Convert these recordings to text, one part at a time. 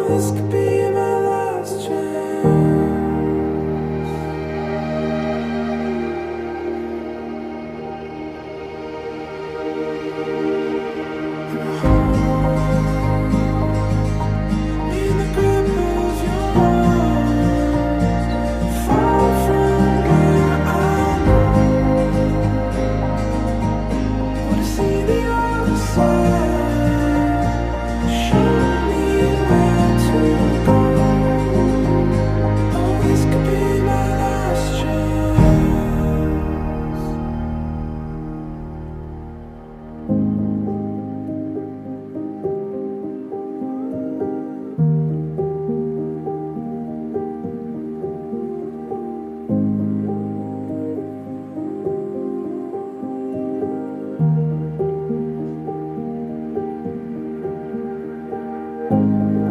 this could be my last chance. In the grip of your arms, far from where I want to see the other side. Show me where to go. Oh, this could be my last chance.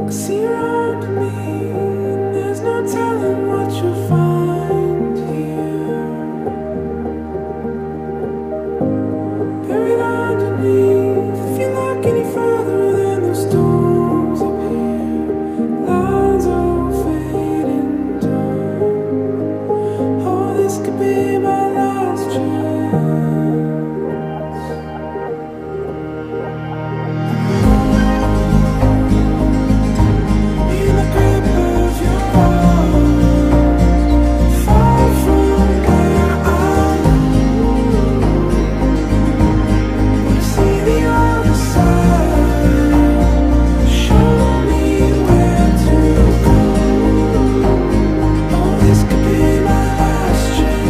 See around me, there's no telling what you'll find here. Buried underneath, if you look any further, then the storms appear. Lines all fading down. Oh, this could be my last chance. In the grip of your arms, far from where I wanna see the other side. Show me where to go. Oh, this could be my last chance.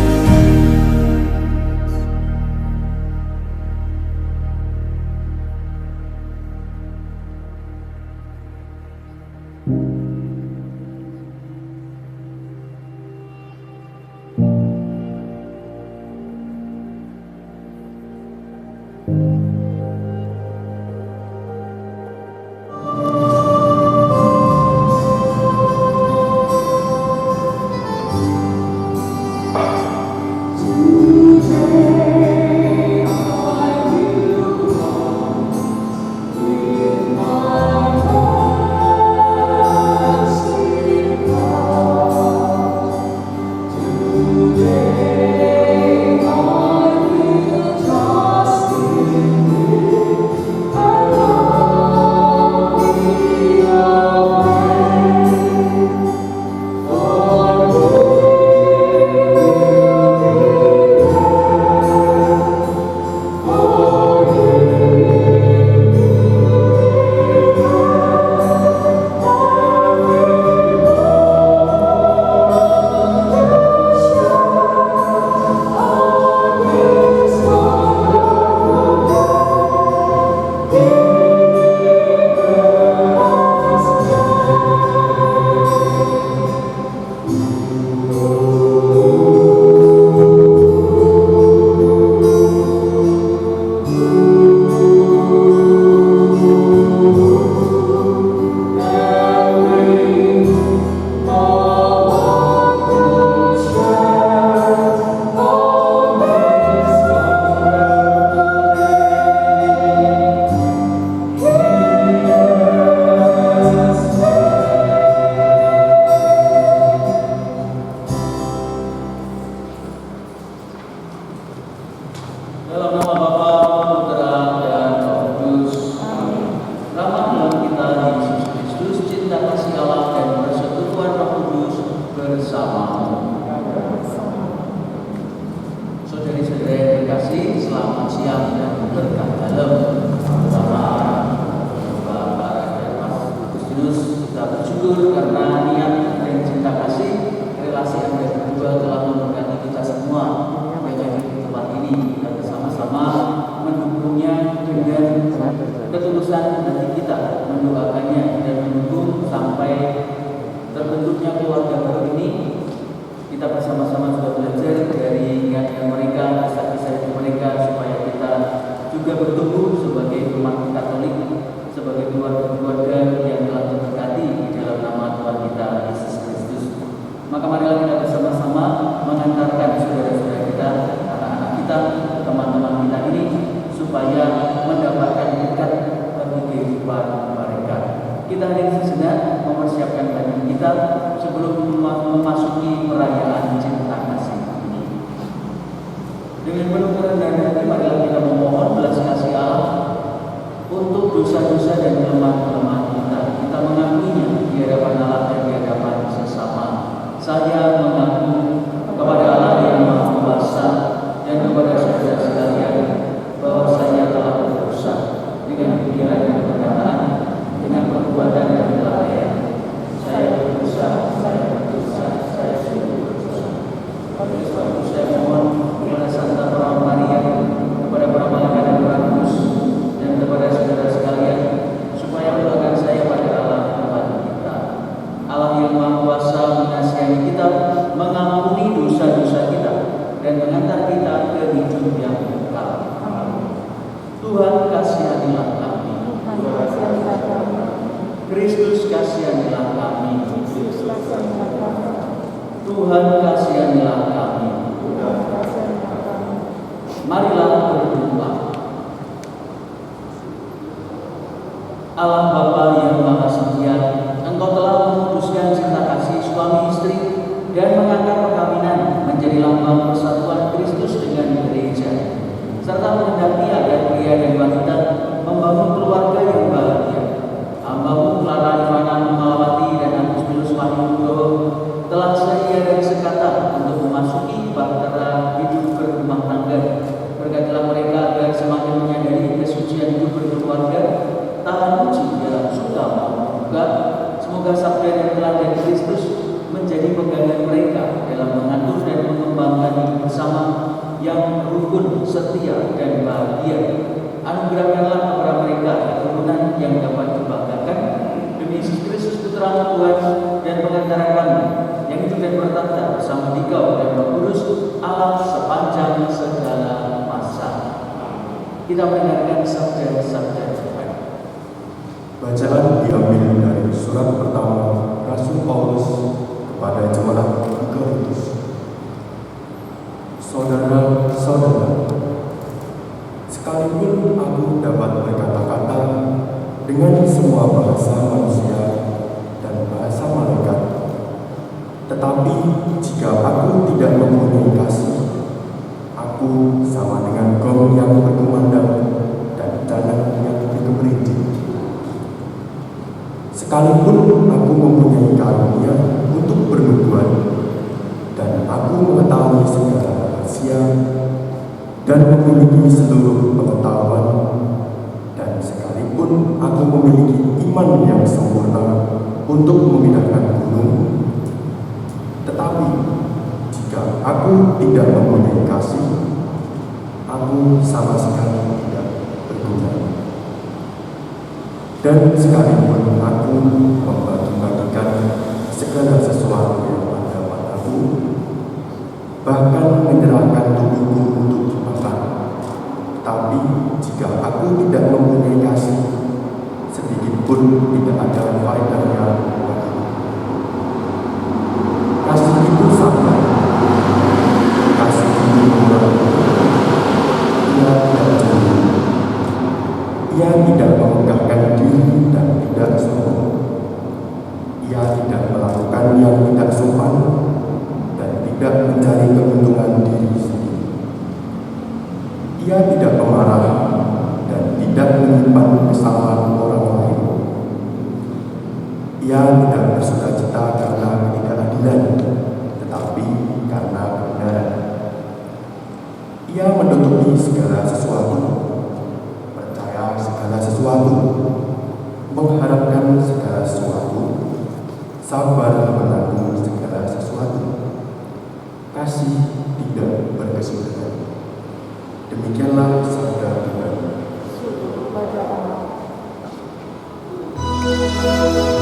Dalam nama Bapa, Putra, dan Roh Kudus. Rahmat Tuhan kita Yesus Kristus, cinta kasih Allah dan persekutuan Roh Kudus bersama. Saudari-saudari yang terkasih, selamat siang dan berkah dalam. Bersama Bapak dan Mas Agustinus, kita bersyukur karena niat dan cinta kasih relasi Anda berdua telah memberkati kita semua yang ada di tempat ini. Kita bersama-sama mendukungnya dengan ketulusan hati kita, mendoakannya dan mendukung sampai terbentuknya keluarga baru ini. Kita bersama-sama juga belajar dari ingatkan mereka, kisah-kisah hidup mereka, supaya kita juga bertumbuh sebagai umat Katolik, sebagai keluarga-keluarga yang telah terberkati di dalam nama Tuhan kita Yesus Kristus. Maka marilah kita bersama-sama mengantarkan saudara-saudara kita, anak-anak kita, teman-teman kita ini, supaya mendapatkan berkat bagi kehidupan mereka. Kita hadir sejenak mempersiapkan badan kita sebelum memasuki perayaan cinta kasih ini. Dengan penuh kerendahan hati, marilah kita memohon belas kasih Allah untuk dosa-dosa dan kelemahan-kelemahan kita. Kita mengakuinya di hadapan Allah dan di hadapan sesama. Saya mengaku kepada Allah yang Maha Kuasa dan kepada saudara sekalian bahwa saya telah berdosa dengan pikiran dan perkataan, dengan perbuatan dan kelalaian. Saya berdosa, saya sungguh berdosa. Oleh sebab itu saya mohon kepada Santa Perawan Maria, kepada para malaikat dan para kudus, dan kepada saudara sekalian, supaya mendoakan saya pada Allah Tuhan kita. Allah yang Maha Kuasa mengasihani kita, mengampuni dosa-dosa kita, dan mengantar kita ke hidup yang kekal. Tuhan kasihanilah kami. Kristus kasihanilah kami. Tuhan kasihanilah kami. Marilah berdoa. Allah Bapa yang Maha Setia, Engkau telah memutuskan cinta kasih suami istri dan mengangkat perkawinan menjadi lambang persatuan Kristus dengan gereja, serta menghendaki agar pria dan wanita membangun keluarga yang bahagia. Hamba-Mu Clara Ivana Malawati dan Agustinus Wahyu telah setia dan sekata untuk memasuki bahtera hidup berumah tangga. Berkatilah mereka agar semakin menyadari kesucian hidup berkeluarga, tahan uji dalam suka maupun duka. Semoga sabda dan teladan Kristus menjadi pegangan mereka dalam mengatur dan mengembangkan hidup bersama yang rukun, setia, dan bahagia. Anugerahkanlah kepada mereka keturunan yang dapat dibanggakan demi Yesus Kristus Putra Tuhan dan pengantara kami yang hidup dan bertata bersama Dikau dan Roh Kudus Allah sepanjang segala masa. Kita mendengarkan sabda-sabda Tuhan. Bacaan diambil dari surat pertama Rasul Paulus kepada jemaat di Korintus. Saudara-saudara, sekalipun aku dapat berkata-kata dengan semua bahasa manusia dan bahasa malaikat, tetapi jika aku tidak mempunyai kasih, aku sama dengan gong yang berkumandang dan dalam yang berkemerintah. Sekalipun aku mempunyai karunia untuk bernubuat, dan aku mengetahui segala rahasia dan memiliki seluruh pengetahuan, dan sekalipun aku memiliki iman yang sempurna untuk memindahkan gunung, tetapi jika aku tidak mempunyai kasih, aku sama sekali tidak berguna. Dan sekalipun aku membagi-bagikan segala sesuatu yang ada padaku, bahkan menyerahkan tubuhku untuk dimakan, tapi jika aku tidak mempunyai kasih, sedikit pun tidak ada faedahnya bagiku. Kasih itu sama. Kasih itu murah. Ia tidak cemburu. Ia tidak memegahkan diri dan tidak sombong. Ia tidak melakukan yang tidak sopan dan tidak mencari keuntungan diri sendiri. Ia tidak pemarah dan tidak menyimpan kesalahan orang lain. Ia tidak bersukacita karena ketidakadilan, tetapi karena kebenaran. Ia menutupi segala sesuatu, percaya segala sesuatu, mengharapkan segala sesuatu, sabar menanggung segala sesuatu, kasih tidak berkesudahan. Demikianlah sabda Tuhan. Hallelujah.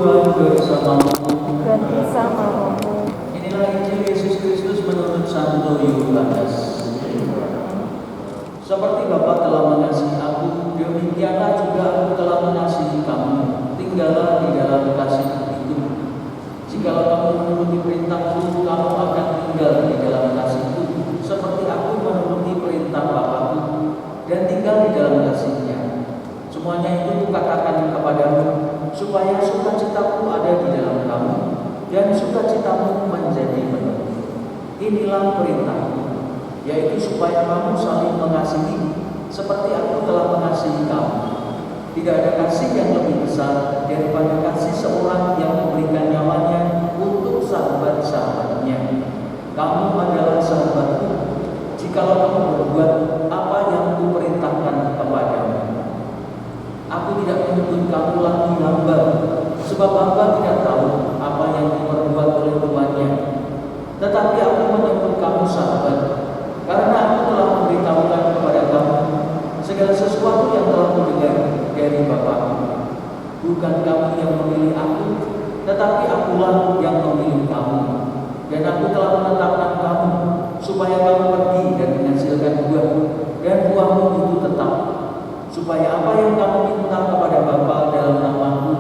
Tuhan bersamamu. dan bersama rohmu. Inilah Injil Yesus Kristus menurut Santo Yohanes. Seperti Bapa telah mengasihi aku, demikianlah juga aku telah mengasihi kamu. Tinggallah di dalam kasih itu. Jikalau kamu menuruti perintahku, kamu akan tinggal di dalam kasihku, seperti aku menuruti perintah Bapa-Ku dan tinggal di dalam kasihnya. Semuanya itu kukatakan kepadamu, supaya sukacitaku ada di dalam kamu, dan sukacitamu menjadi penuh. Inilah perintahku, yaitu supaya kamu saling mengasihi, seperti aku telah mengasihi kamu. Tidak ada kasih yang lebih besar daripada kasih seorang yang memberikan nyawanya untuk sahabat-sahabatnya. Kamu adalah sahabatku, jikalau kamu berbuat apa yang kuperintahkan kepadamu. Aku tidak menyebut kamu lagi hamba, sebab hamba tidak tahu apa yang diperbuat oleh tuannya. Tetapi aku menyebut kamu sahabat, karena aku telah memberitahukan kepada kamu segala sesuatu yang telah kudengar dari Bapa-Ku. Bukan kamu yang memilih aku, tetapi akulah yang memilih kamu. Dan aku telah menetapkan kamu, supaya kamu pergi dan menghasilkan buah, dan buahmu itu tetap, supaya apa yang kamu minta kepada Bapa dalam nama-Ku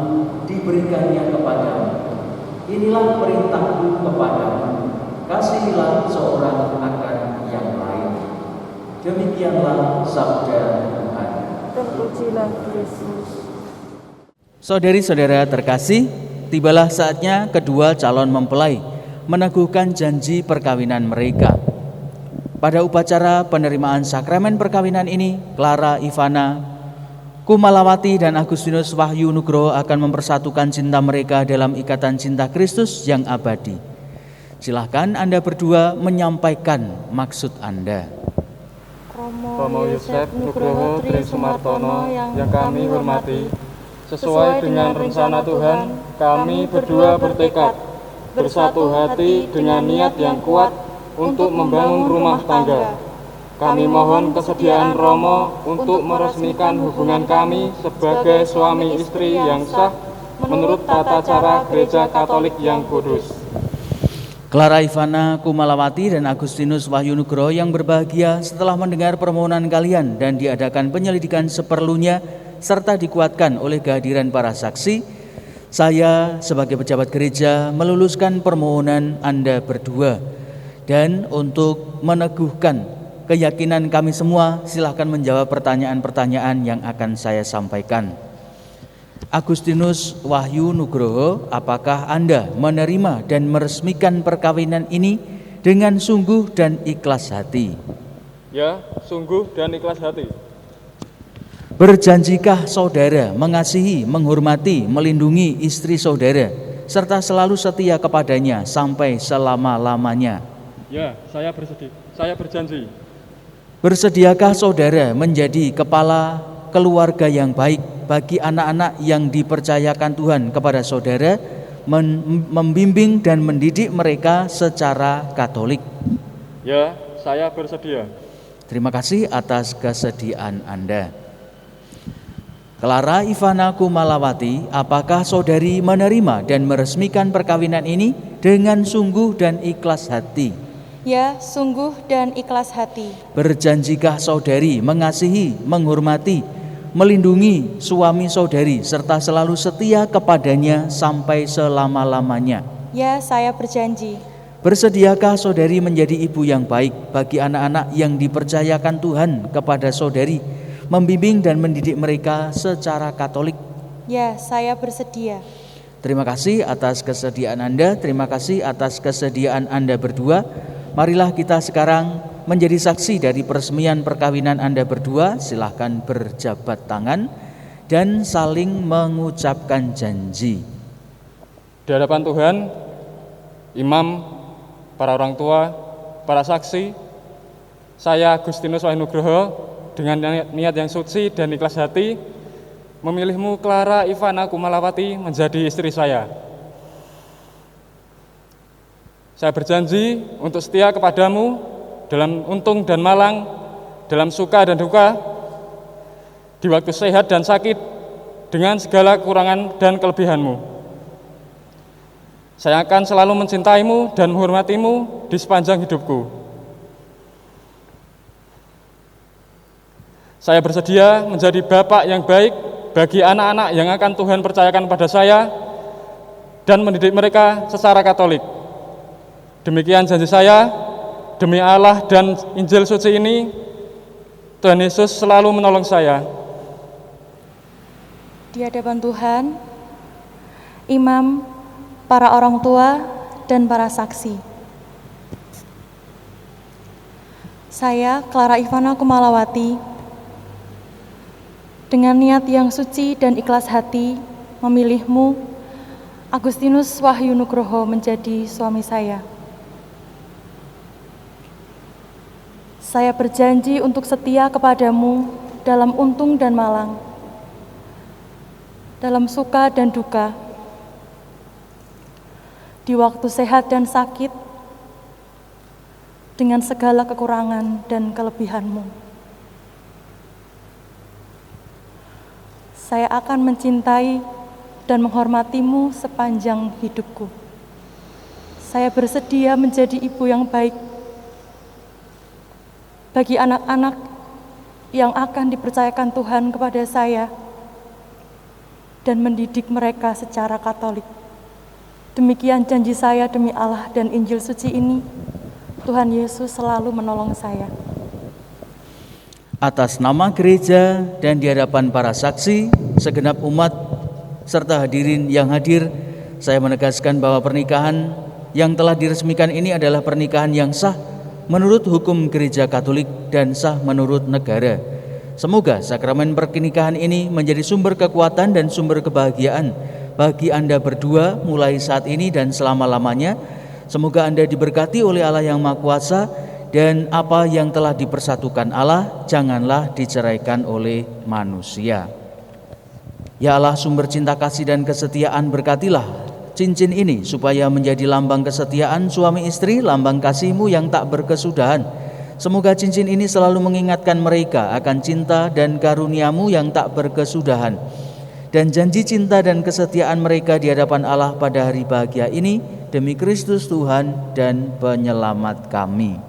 diberikannya kepadamu. Inilah perintahku kepadamu, kasihilah seorang akan yang lain. Demikianlah sabda Tuhan. Terpujilah Yesus. Saudari-saudara terkasih, tibalah saatnya kedua calon mempelai meneguhkan janji perkawinan mereka. Pada upacara penerimaan sakramen perkawinan ini, Clara Ivana Kumalawati dan Agustinus Wahyu Nugroho akan mempersatukan cinta mereka dalam ikatan cinta Kristus yang abadi. Silahkan Anda berdua menyampaikan maksud Anda. Romo Yosef Nugroho Tri Sumartono yang kami hormati, sesuai dengan rencana Tuhan, kami berdua bertekad bersatu hati dengan niat yang kuat untuk membangun rumah tangga. Kami mohon kesediaan Romo untuk meresmikan hubungan kami sebagai suami istri yang sah menurut tata cara Gereja Katolik yang kudus. Clara Ivana Kumalawati dan Agustinus Wahyu Nugroho yang berbahagia, setelah mendengar permohonan kalian dan diadakan penyelidikan seperlunya serta dikuatkan oleh kehadiran para saksi, saya sebagai pejabat gereja meluluskan permohonan Anda berdua. Dan untuk meneguhkan keyakinan kami semua, silahkan menjawab pertanyaan-pertanyaan yang akan saya sampaikan. Agustinus Wahyu Nugroho, apakah Anda menerima dan meresmikan perkawinan ini dengan sungguh dan ikhlas hati? Ya, sungguh dan ikhlas hati. Berjanjikah saudara mengasihi, menghormati, melindungi istri saudara, serta selalu setia kepadanya sampai selama-lamanya? Ya, saya berjanji. Bersediakah saudara menjadi kepala keluarga yang baik bagi anak-anak yang dipercayakan Tuhan kepada saudara, membimbing dan mendidik mereka secara Katolik? Ya, saya bersedia. Terima kasih atas kesediaan Anda. Clara Ivana Kumalawati, apakah saudari menerima dan meresmikan perkawinan ini dengan sungguh dan ikhlas hati? Ya, sungguh dan ikhlas hati. Berjanjikah saudari mengasihi, menghormati, melindungi suami saudari serta selalu setia kepadanya sampai selama-lamanya? Ya, saya berjanji. Bersediakah saudari menjadi ibu yang baik bagi anak-anak yang dipercayakan Tuhan kepada saudari, membimbing dan mendidik mereka secara Katolik? Ya, saya bersedia. Terima kasih atas kesediaan Anda, terima kasih atas kesediaan Anda berdua. Marilah kita sekarang menjadi saksi dari peresmian perkawinan Anda berdua. Silahkan berjabat tangan dan saling mengucapkan janji. Di hadapan Tuhan, imam, para orang tua, para saksi, saya Agustinus Wahyu Nugroho dengan niat yang suci dan ikhlas hati memilihmu Clara Ivana Kumalawati menjadi istri saya. Saya berjanji untuk setia kepadamu dalam untung dan malang, dalam suka dan duka, di waktu sehat dan sakit, dengan segala kekurangan dan kelebihanmu. Saya akan selalu mencintaimu dan menghormatimu di sepanjang hidupku. Saya bersedia menjadi bapak yang baik bagi anak-anak yang akan Tuhan percayakan pada saya dan mendidik mereka secara Katolik. Demikian janji saya, demi Allah dan Injil suci ini, Tuhan Yesus selalu menolong saya. Di hadapan Tuhan, imam, para orang tua, dan para saksi. Saya, Clara Ivana Kumalawati, dengan niat yang suci dan ikhlas hati, memilihmu, Agustinus Wahyu Nugroho, menjadi suami saya. Saya berjanji untuk setia kepadamu dalam untung dan malang, dalam suka dan duka, di waktu sehat dan sakit, dengan segala kekurangan dan kelebihanmu. Saya akan mencintai dan menghormatimu sepanjang hidupku. Saya bersedia menjadi ibu yang baik bagi anak-anak yang akan dipercayakan Tuhan kepada saya dan mendidik mereka secara Katolik. Demikian janji saya demi Allah dan Injil suci ini. Tuhan Yesus selalu menolong saya. Atas nama gereja dan di hadapan para saksi, segenap umat, serta hadirin yang hadir, saya menegaskan bahwa pernikahan yang telah diresmikan ini adalah pernikahan yang sah menurut hukum Gereja Katolik dan sah menurut negara. Semoga sakramen pernikahan ini menjadi sumber kekuatan dan sumber kebahagiaan bagi Anda berdua mulai saat ini dan selama-lamanya. Semoga Anda diberkati oleh Allah yang Maha Kuasa, dan apa yang telah dipersatukan Allah janganlah diceraikan oleh manusia. Ya Allah, sumber cinta kasih dan kesetiaan, berkatilah cincin ini supaya menjadi lambang kesetiaan suami istri, lambang kasih-Mu yang tak berkesudahan. Semoga cincin ini selalu mengingatkan mereka akan cinta dan karunia-Mu yang tak berkesudahan, dan janji cinta dan kesetiaan mereka di hadapan Allah pada hari bahagia ini, demi Kristus Tuhan dan Penyelamat kami.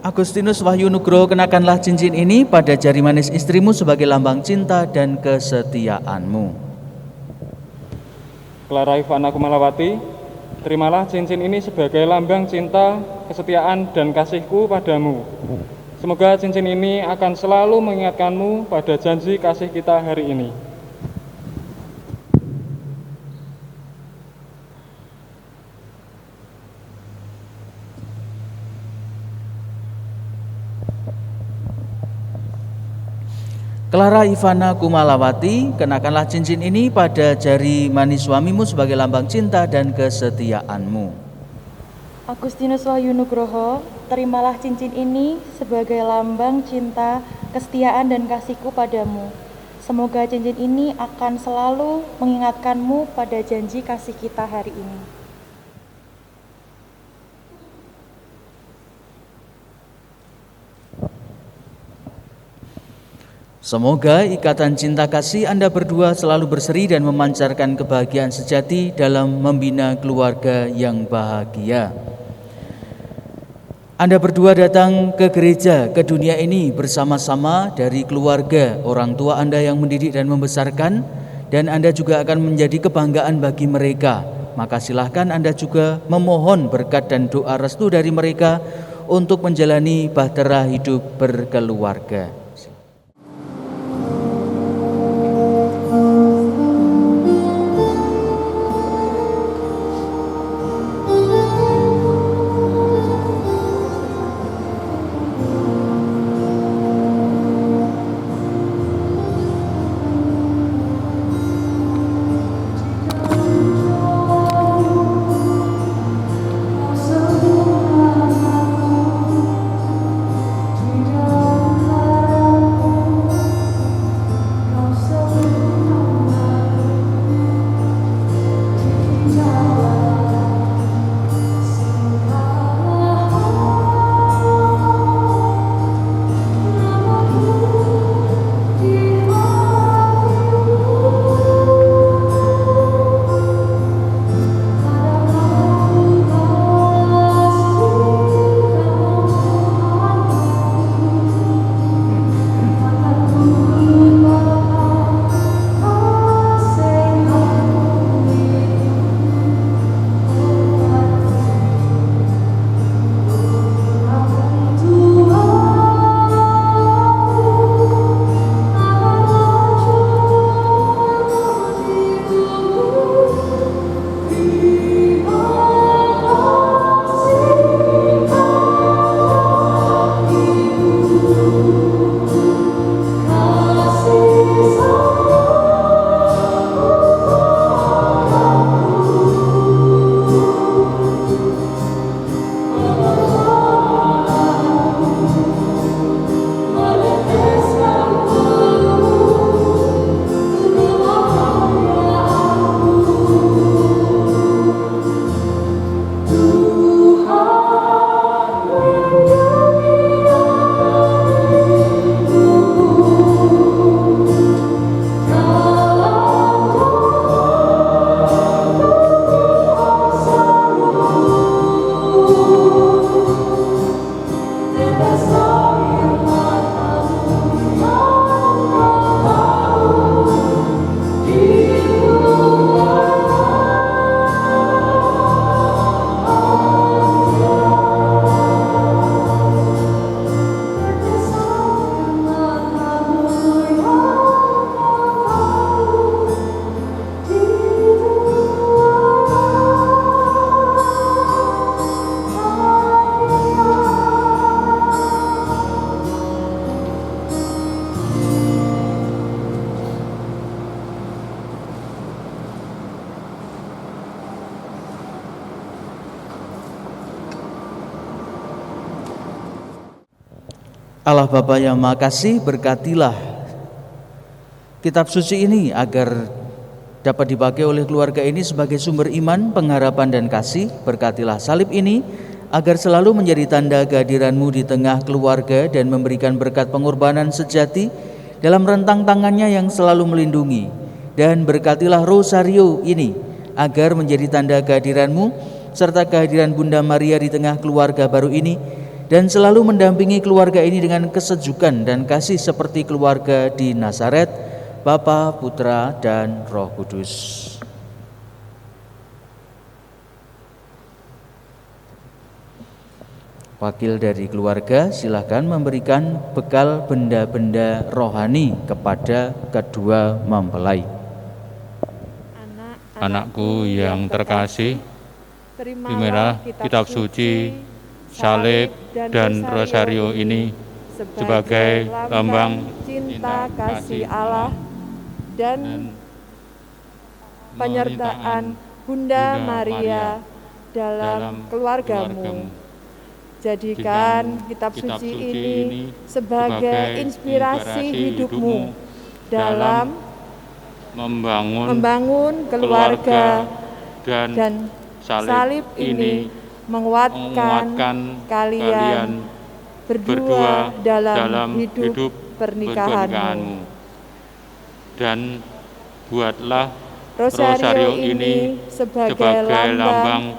Agustinus Wahyu Nugroho, kenakanlah cincin ini pada jari manis istrimu sebagai lambang cinta dan kesetiaanmu. Clara Ivana Kumalawati, terimalah cincin ini sebagai lambang cinta, kesetiaan, dan kasihku padamu. Semoga cincin ini akan selalu mengingatkanmu pada janji kasih kita hari ini. Clara Ivana Kumalawati, kenakanlah cincin ini pada jari manis suamimu sebagai lambang cinta dan kesetiaanmu. Agustinus Wahyu Nugroho, terimalah cincin ini sebagai lambang cinta, kesetiaan, dan kasihku padamu. Semoga cincin ini akan selalu mengingatkanmu pada janji kasih kita hari ini. Semoga ikatan cinta kasih Anda berdua selalu berseri dan memancarkan kebahagiaan sejati dalam membina keluarga yang bahagia. Anda berdua datang ke gereja, ke dunia ini bersama-sama dari keluarga, orang tua Anda yang mendidik dan membesarkan, dan Anda juga akan menjadi kebanggaan bagi mereka. Maka silahkan Anda juga memohon berkat dan doa restu dari mereka untuk menjalani bahtera hidup berkeluarga. So Allah Bapa yang Maha Kasih, berkatilah kitab suci ini agar dapat dipakai oleh keluarga ini sebagai sumber iman, pengharapan dan kasih. Berkatilah salib ini agar selalu menjadi tanda kehadiran-Mu di tengah keluarga dan memberikan berkat pengorbanan sejati dalam rentang tangannya yang selalu melindungi. Dan berkatilah rosario ini agar menjadi tanda kehadiran-Mu serta kehadiran Bunda Maria di tengah keluarga baru ini, dan selalu mendampingi keluarga ini dengan kesejukan dan kasih seperti keluarga di Nazaret, Bapa, Putra, dan Roh Kudus. Wakil dari keluarga silakan memberikan bekal benda-benda rohani kepada kedua mempelai. Anakku yang terkasih, terimalah kitab suci, salib, dan rosario ini sebagai lambang cinta kasih Allah dan penyertaan Bunda Maria dalam keluargamu. Jadikan kitab suci ini sebagai inspirasi hidupmu dalam membangun keluarga, dan salib ini menguatkan kalian berdua dalam hidup pernikahanmu. Dan buatlah rosario ini sebagai lambang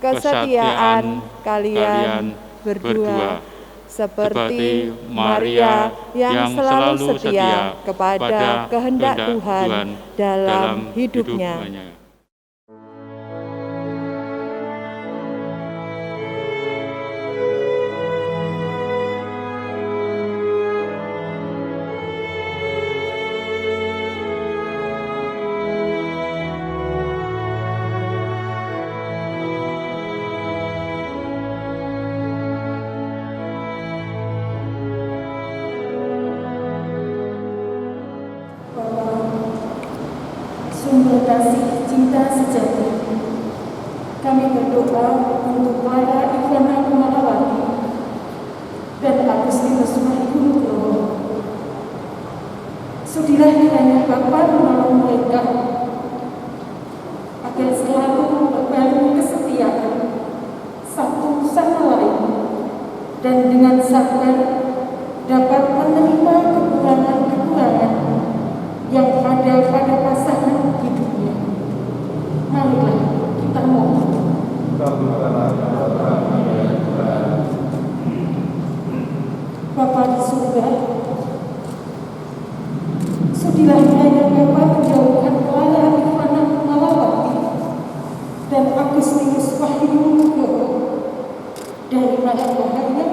kesetiaan kalian berdua, seperti Maria yang selalu setia kepada kehendak Tuhan dalam hidupnya. Sumber kasih cinta sejati, kami berdoa untuk Clara Ivana Kumalawati dan Agustinus Wahyunugroho. Sudilah kiranya Bapa menolong mereka agar selalu membangun kesetiaan satu sama lain dan dengan sabar dapat menerima kekurangan-kekurangan yang ada pada pasangan hidupnya. Marilah kita mohon. Bapa di surga, sudilah kiranya Bapa menjauhkan Clara Ivana Kumalawati dan Agustinus Wahyunugroho dari mara bahaya,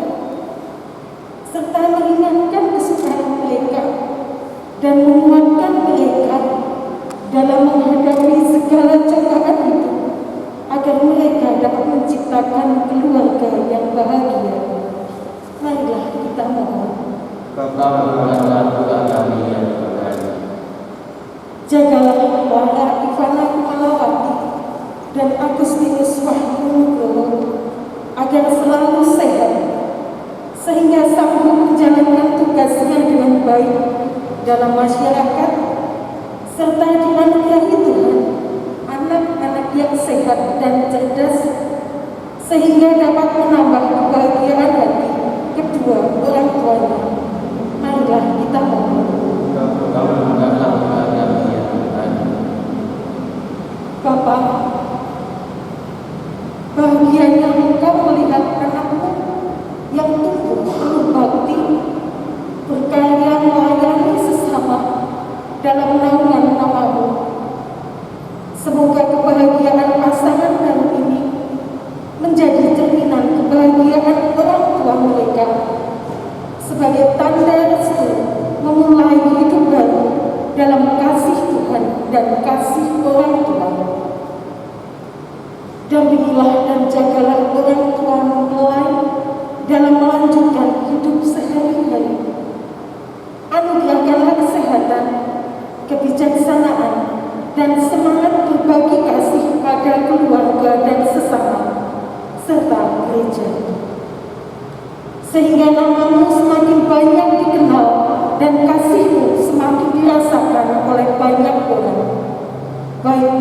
serta meringankan kesukaran mereka dan menguatkan mereka dalam menghadapi segala cobaan hidup, agar mereka dapat menciptakan keluarga yang bahagia. Marilah kita mohon. Jagalah Clara Ivana Kumalawati dan Agustinus Wahyunugroho agar selalu sehat, sehingga sanggup menjalankan tugasnya dengan baik dalam masyarakat, serta dianugerahi Tuhan anak-anak yang sehat dan cerdas, sehingga dapat menambah kebahagiaan hati kedua orang tuanya. Marilah kita mohon. Bapa, bahagianya engkau melihat anakmu yang tumbuh penuh bakti, berkarya melayani sesama dalam naungan nama-Mu. Semoga kebahagiaan pasangan baru ini menjadi cerminan kebahagiaan orang tua mereka, sebagai tanda restu memulai hidup baru dalam kasih Tuhan dan kasih orang tua. Dampingilah dan jagalah orang tua mempelai dalam melanjutkan hidup sehari-hari. Anugerahkanlah kesehatan, kebijaksanaan, dan semangat berbagi kasih pada keluarga dan sesama, serta gereja, sehingga nama-Mu semakin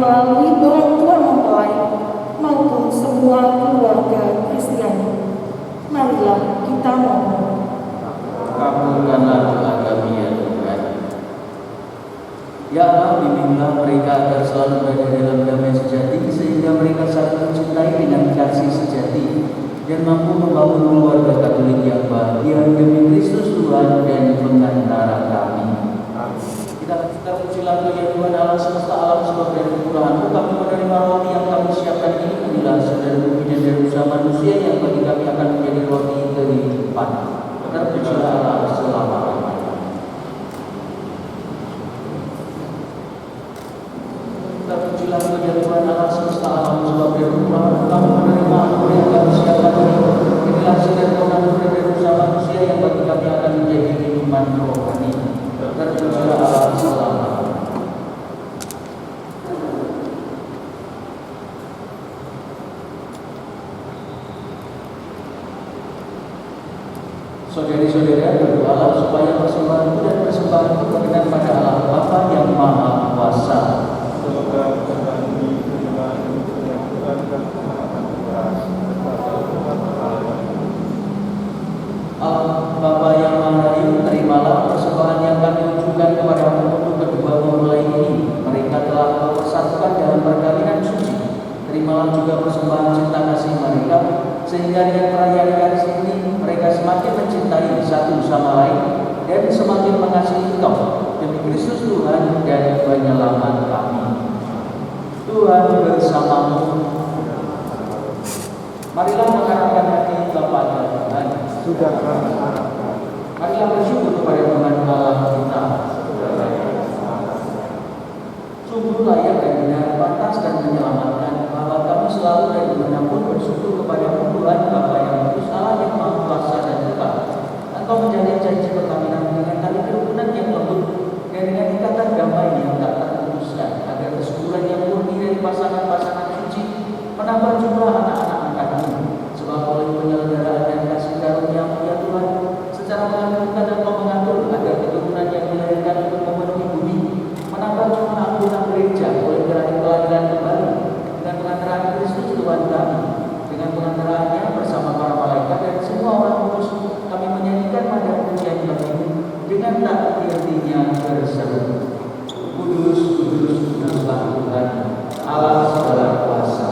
melalui orang tua mempelai maupun semua keluarga Kristiani. Marilah kita mohon. Kabulkanlah doa kami ya Tuhan. Ya Allah, bimbinglah mereka agar selalu berada dalam damai sejati, sehingga mereka saling mencintai dengan kasih sejati dan mampu membangun keluarga Katolik yang bahagia demi Kristus Tuhan dan pengantara kami. Kita pujilah ya Tuhan Allah semesta alam, sebab dari kemurahan-Mu kami menerima roti yang kami siapkan ini. Inilah saudara bumi dan dari usaha manusia yang bagi kami akan menjadi roti kehidupan. Terpujilah Allah selama-lamanya. Terpujilah ya Tuhan Allah semesta alam, sebab dari kemurahan-Mu kami menerima roti yang kami siapkan ini. Inilah saudara bumi dan dari usaha manusia yang bagi kami akan menjadi minuman rohani. Terpujilah Allah selama-lamanya. Saudari-saudara, berdoalah supaya persembahanku dan persembahanku berkenan pada Allah Bapa yang Maha Kuasa. Allah Bapa yang Maha Rayu, terimalah persembahan yang kami ucapkan kepada-Mu untuk kedua mempelai ini. Mereka telah Kau persatukan dalam perkawinan suci. Terimalah juga persembahan cinta kasih mereka, sehingga dengan perayaan kasih ini mereka semakin mencintai satu sama lain dan semakin mengasihi Engkau demi Kristus Tuhan dan penyelamat kami. Tuhan bersamamu. Marilah mengharapkan hati kepada Tuhan. Marilah bersyukur kepada Tuhan Allah kita. Sungguh layak dan benar, pantas dan menyelamatkan bahwa kami selalu dan dimanapun bersyukur kepada Tuhan Bapa yang kudus, Allah yang Maha Kuasa dan Tuhan. Engkau menjaga janji perkawinan dengan tali kerukunan yang lembut dan dengan ikatan damai yang tak terputuskan, agar kesuburan yang murni dari pasangan-pasangan suci menambah jumlah anak-anak angkatmu. Sebab oleh penyelenggaraan dan kasih karunia-Mu ya Tuhan, secara menentukan Engkau mengatur agar keturunan yang dilahirkan untuk memenuhi bumi menambah jumlah anggota gereja oleh kelahiran kembali dengan pengantaraan Kristus Tuhan kami. Dengan pengantaraannya bersama para malaikat dan semua orang kudus, kami menyanyikan pada pujian Bagimu dengan tak henti-hentinya berseru, Kudus, kudus, kuduslah Tuhan, Allah segala kuasa.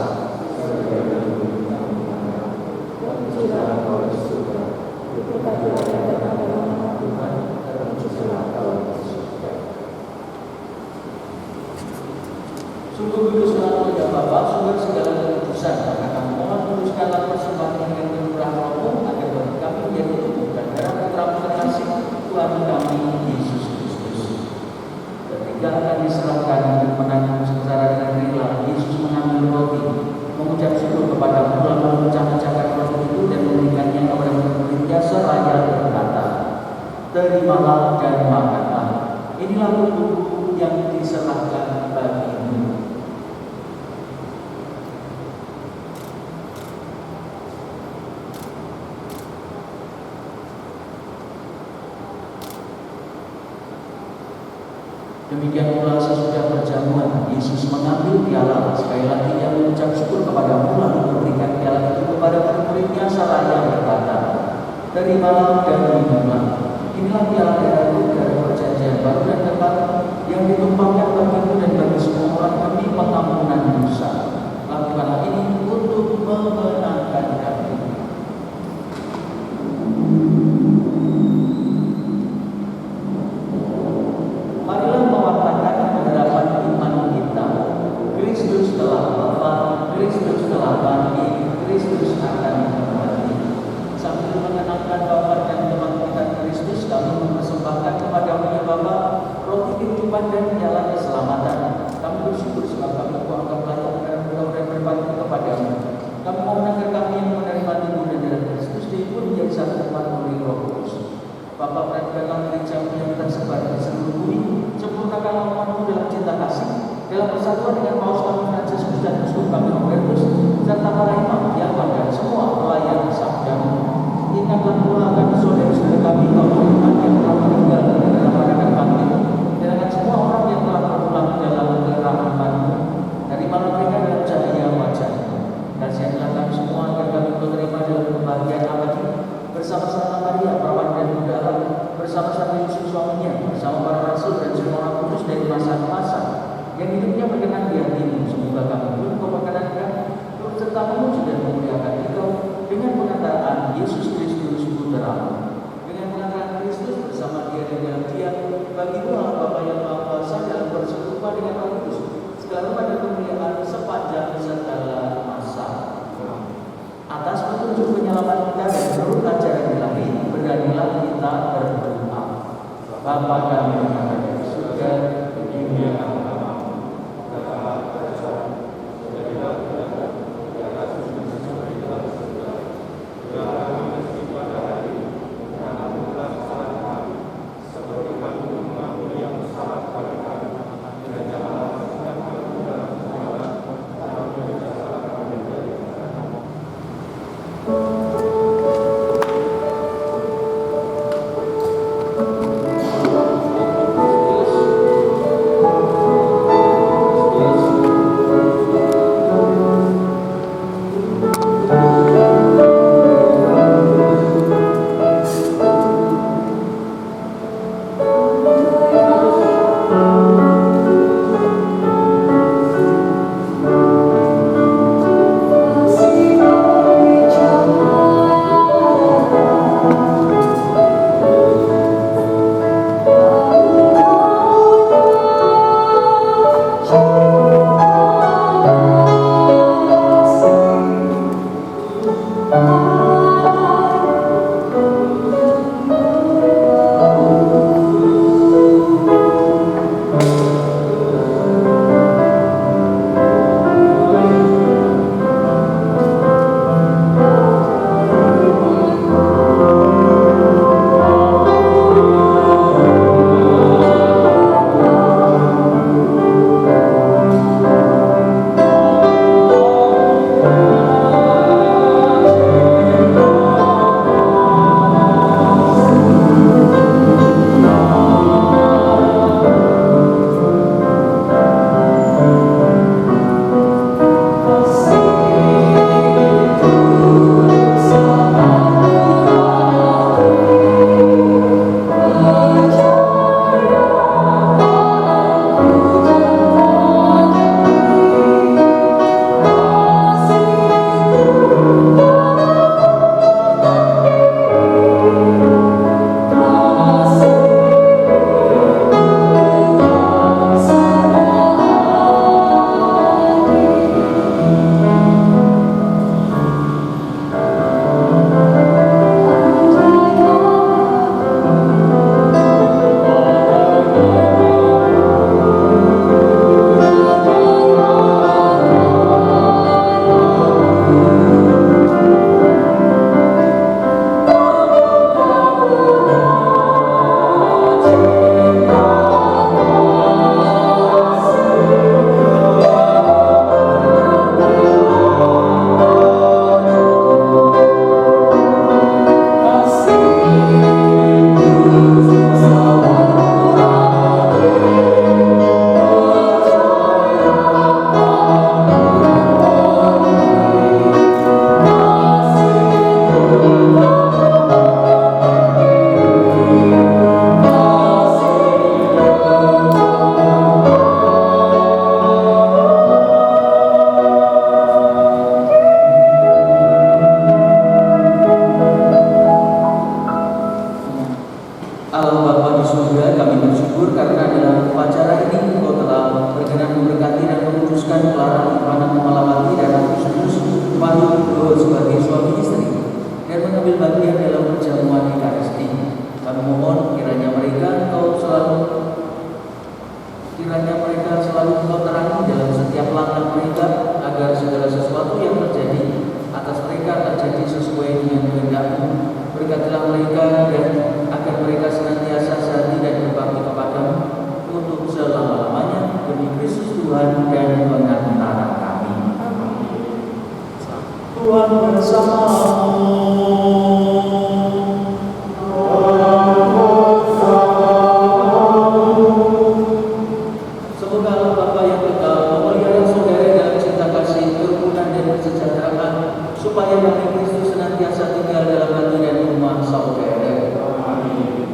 Sungguh kuduslah ya Bapa, sumber segala kekudusan. Maka kami mohon kuduskanlah persembahan yang bermurah Roh-Mu, agar bagi kami menjadi tubuh dan darah Putra-Mu terkasih, Tuhan kami Yesus Kristus. Ketika akan diserahkan dan menanggung secara dengan rela, Yesus mengambil roti, mengucap syukur kepada-Mu, lalu memecah-mecahkan roti itu dan memberikannya kepada murid-muridnya seraya berkata, Terimalah dan makanlah. Inilah tubuhku yang diserahkan bagimu. Demikian pula sesudah perjamuan, Yesus mengambil piala, sekali lagi Ia mengucap syukur kepada-Mu, lalu memberikan piala itu kepada murid-muridnya seraya berkata, Terimalah dan minumlah. Inilah piala darah-Ku, darah perjanjian baru dan kekal, yang ditumpahkan bagimu dan bagi semua orang demi pengampunan dosa. Lakukanlah ini untuk memenangkan kami. Marilah mewartakan pengharapan iman kita. Kristus telah wafat, Kristus telah bangkit, Kristus akan kembali. Sambil mengenangkan wafat dan kebangkitan Kristus, kami mempersembahkan kepada-Mu ya Bapa roti kehidupan dan piala keselamatan. Kami bersyukur sebab kami kuanggap layak dan berdoa dan berbakti kepada-Mu. Kami mohon agar kami yang menerima tubuh dan darah Kristus dihibur menjadi satu umat oleh Roh Kudus. Bapa, perhatikanlah gereja-Mu yang tersebar di seluruh bumi. Sempurnakanlah umat-Mu dalam cinta kasih, dalam persatuan dengan Paus kami Fransiskus dan Uskup kami Robertus, serta para imam, diakon dan semua pelayan sabda-Mu. Ingatlah pula akan saudara-saudara kami kaum beriman yang telah meninggal dan dalam keadaan bangkit, dan akan semua orang yang telah berpulang dalam kerahmat-Mu, dan suaminya bersama para rasul dan semua orang kudus dari masa ke masa yang hidupnya berkenan di hatimu. Semoga kami pun kau perkenankan turut serta memuji dan memuliakan Engkau dengan pengantaran Yesus Kristus Putramu, dengan pengantaran Kristus bersama Dia dan dalam Dia, bagi Allah Bapa yang Maha Kuasa dalam bersekutu dengan Roh Kudus, segala hormat dan kemuliaan sepanjang segala masa. Atas petunjuk penyelamat kita dan seluruh ajaran ilahi, beranilah kita berdoa. Bapa kami yang ada di surga, dimuliakan namamu, datanglah kerajaanmu, jadilah kehendakmu di atas bumi seperti di dalam surga. Berikanlah kami rezeki pada hari ini, dan ampunilah kesalahan kami, seperti kami mengampuni yang bersalah kepada kami. Dan janganlah masukkan kami dalam pencobaan, tetapi bebaskanlah kami dari kejahat.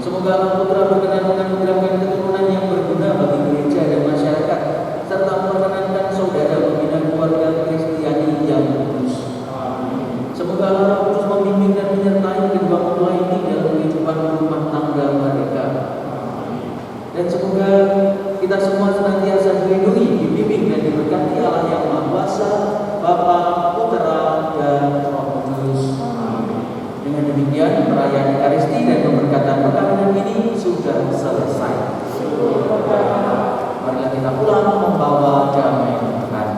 Semoga Allah Putra berkenan dengan Semoga Roh Kudus membimbing dan menyertai kedua mempelai ini dalam kehidupan rumah tangga mereka. Dan semoga kita semua senantiasa dilindungi, dibimbing dan diberkati Allah yang Maha Kuasa, Bapa, Putra, dan Roh Kudus. Dengan demikian perayaan Ekaristi dan pemberkatan perkawinan ini sudah selesai. Marilah kita pulang membawa damai Tuhan.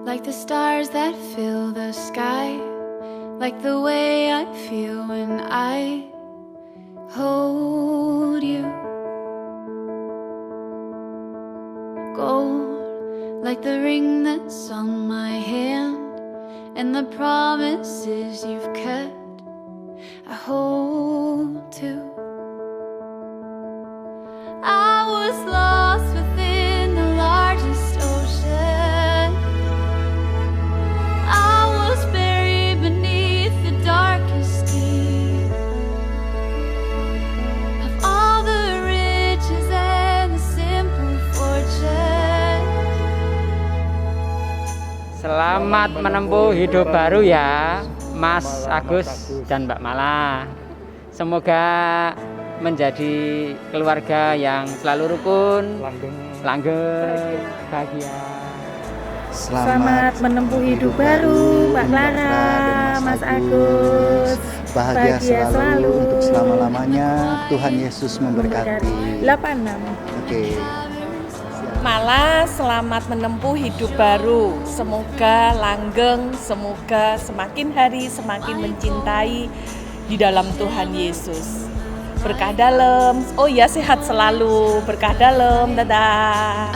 Like the stars that fill the sky, like the way I feel when I hold you. Gold, like the ring that's on my hand, and the promises you've kept, I hold to. I was lost within the largest ocean. I was buried beneath the darkest deep. Of all the riches and the simple fortune. Selamat menempuh hidup baru ya, Mas Agus dan Mbak Mala. Semoga menjadi keluarga yang selalu rukun, langgeng, bahagia. Selamat menempuh hidup baru, Mbak Clara, Mas Agus. Bahagia selalu untuk selama-lamanya. Tuhan Yesus memberkati. 86. Oke. Mala, selamat menempuh hidup baru. Semoga langgeng, semoga semakin hari semakin mencintai di dalam Tuhan Yesus. Berkah dalam, oh ya, sehat selalu, berkah dalam, dadah.